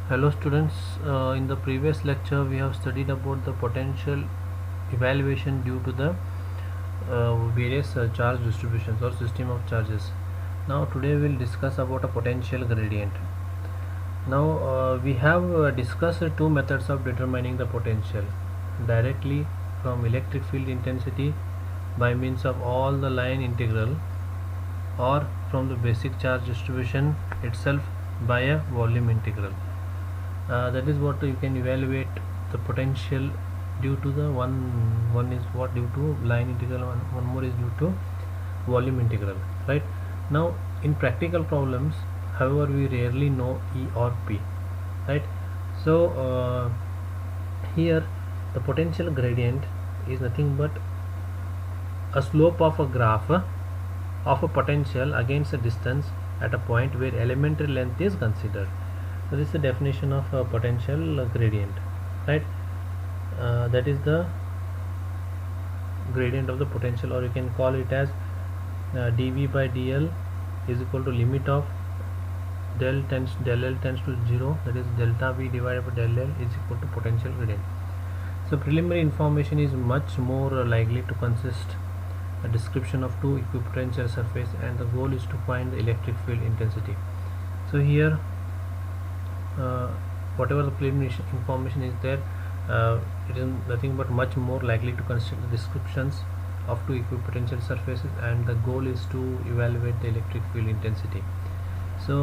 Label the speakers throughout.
Speaker 1: Hello students, in the previous lecture we have studied about the potential evaluation due to the various charge distributions or system of charges. Now today we will discuss about a potential gradient. Now we have discussed two methods of determining the potential: directly from electric field intensity by means of all the line integral, or from the basic charge distribution itself by a volume integral. That is what you can evaluate the potential due to the one is what due to line integral, one more is due to volume integral, right? Now in practical problems, however, we rarely know E or P, right? So here the potential gradient is nothing but a slope of a graph of a potential against a distance at a point where elementary length is considered. So this is the definition of a potential gradient, right? That is the gradient of the potential, or you can call it as dV by dl is equal to limit of del L tends to 0, that is delta V divided by del L is equal to potential gradient. So preliminary information is much more likely to consist a description of two equipotential surface, and the goal is to find the electric field intensity. So here whatever the preliminary information is there, it is nothing but much more likely to construct the descriptions of two equipotential surfaces, and the goal is to evaluate the electric field intensity. So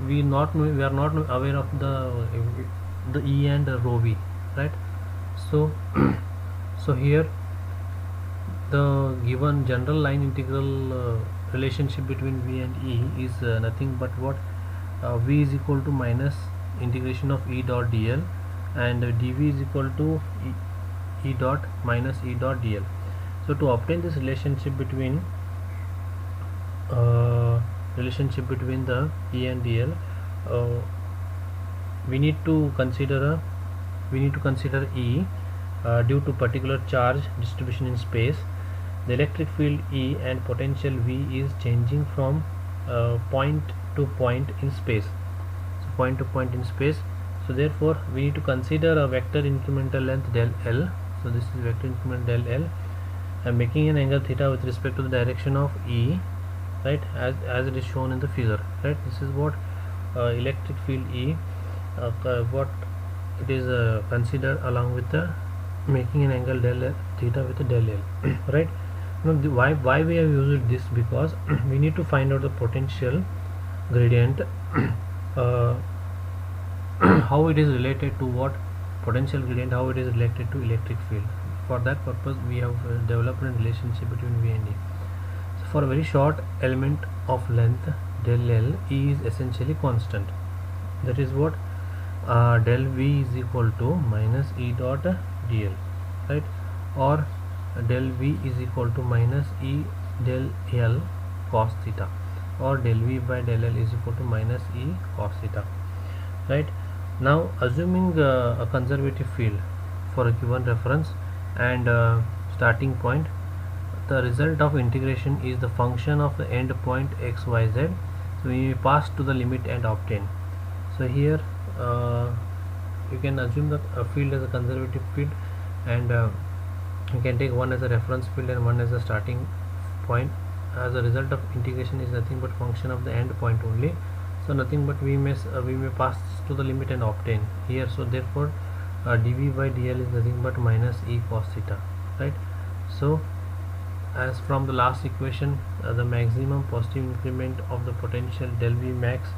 Speaker 1: we are not aware of the E and rho v, right? So so here the given general line integral relationship between V and E is nothing but what V is equal to minus integration of E dot dl, and dV is equal to E dot minus E dot dl. So to obtain this relationship between the E and dl, we need to consider E due to particular charge distribution in space. The electric field E and potential V is changing from point to point in space. So point to point in space. So therefore we need to consider a vector incremental length del L. So this is vector increment del L, and making an angle theta with respect to the direction of E, right, as it is shown in the figure, right? This is what electric field E, what it is considered along with the making an angle del L, theta with the del L, right? Now why we have used this, because we need to find out the potential gradient how it is related to what potential gradient, how it is related to electric field. For that purpose we have developed a relationship between V and E. So for a very short element of length del L, E is essentially constant. That is what del V is equal to minus E dot dl, right? Or del V is equal to minus E del L cos theta, or del V by del L is equal to minus E cos theta, right? Now assuming a conservative field for a given reference and starting point, the result of integration is the function of the end point x, y, z. So we pass to the limit and obtain. So here you can assume that a field as a conservative field, and you can take one as a reference field and one as a starting point. As a result of integration is nothing but function of the end point only. So nothing but we may pass to the limit and obtain here. So therefore dV by dl is nothing but minus E cos theta, right? So as from the last equation, the maximum positive increment of the potential del V max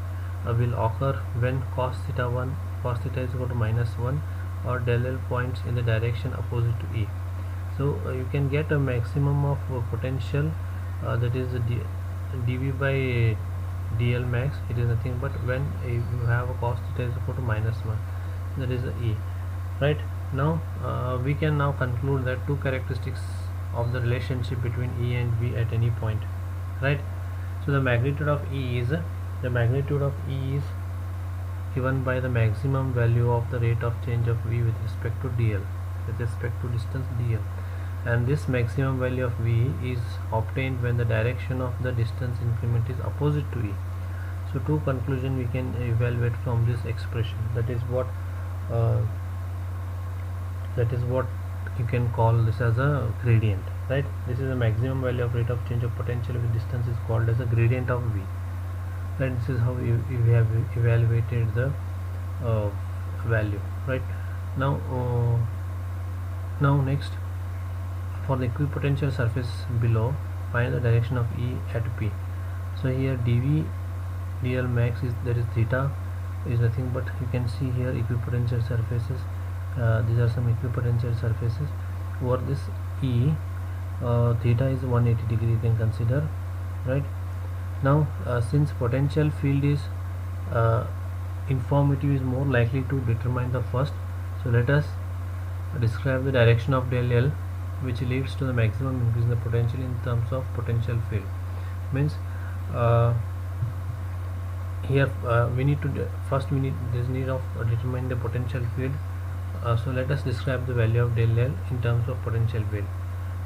Speaker 1: will occur when cos theta is equal to minus 1, or del L points in the direction opposite to E. So you can get a maximum of potential, that is the dV by dl max. It is nothing but when you have a cos theta is equal to minus 1, that is the E, right? Now we can now conclude that two characteristics of the relationship between E and V at any point, right? So the magnitude of E is given by the maximum value of the rate of change of V with respect to dl, with respect to distance dl, and this maximum value of V is obtained when the direction of the distance increment is opposite to E. So two conclusion we can evaluate from this expression. Uh, that is what you can call this as a gradient, right? This is the maximum value of rate of change of potential with distance is called as a gradient of V, right? This is how we have evaluated the uh, value, right? Now next, for the equipotential surface below, find the direction of E at P. So here dV dl max is, that is theta, is nothing but, you can see here equipotential surfaces. These are some equipotential surfaces. Over this E, theta is 180 degree, you can consider, right? Now since potential field is informative, is more likely to determine the first, so let us describe the direction of del L which leads to the maximum increase in the potential in terms of potential field. Means here we need to first we need this need of determine the potential field. So let us describe the value of del L in terms of potential field.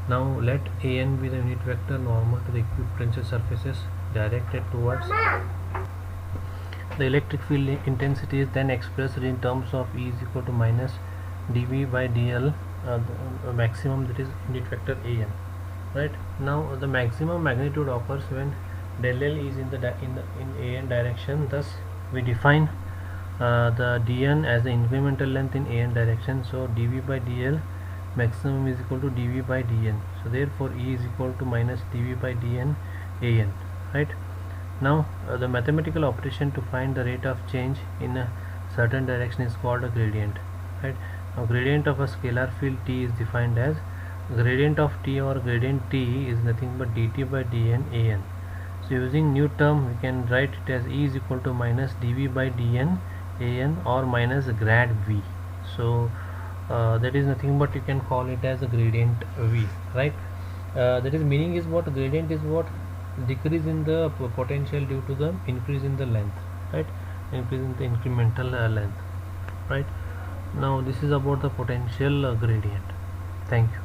Speaker 1: Now let AN be the unit vector normal to the equipotential surfaces directed towards the electric field. Intensity is then expressed in terms of E is equal to minus dV by dl, the maximum, that is unit vector AN, right? Now the maximum magnitude occurs when del L is in AN direction. Thus we define the dN as the incremental length in AN direction. So dV by dl maximum is equal to dV by dN. So therefore E is equal to minus dV by dN AN, right? Now the mathematical operation to find the rate of change in a certain direction is called a gradient, right? Now gradient of a scalar field T is defined as gradient of T, or gradient T is nothing but dt by dN AN. So using new term we can write it as E is equal to minus dV by dN AN or minus grad V. So that is nothing but you can call it as a gradient V, right? That is meaning is what? Gradient is what? Decrease in the potential due to the increase in the length, right? Increase in the incremental length, right? Now this is about the potential gradient. Thank you.